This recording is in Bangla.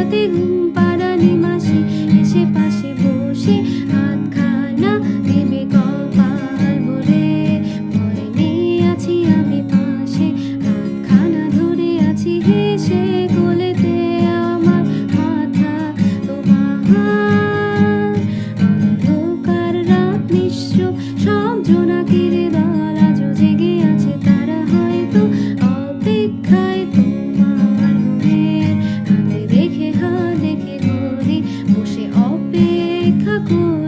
রাতে ঘুম পাড়ানি মাসি এসে পাশে বসে হাতখানা দেবে কপাল ভরে। ভয় নিয়ে আছি আমি পাশে, হাতখানা ধরে আছি হেসে, কোলেতে আমার মাথা তোমার। অন্ধকার রাত নিশ্চুপ, সব জোনাকির দল আজও জেগে আছে, তারা হয়তো অপেক্ষায় তোমার ঘুমের। হাতে দেখে ঘড়ি বসে অপেক্ষা করে।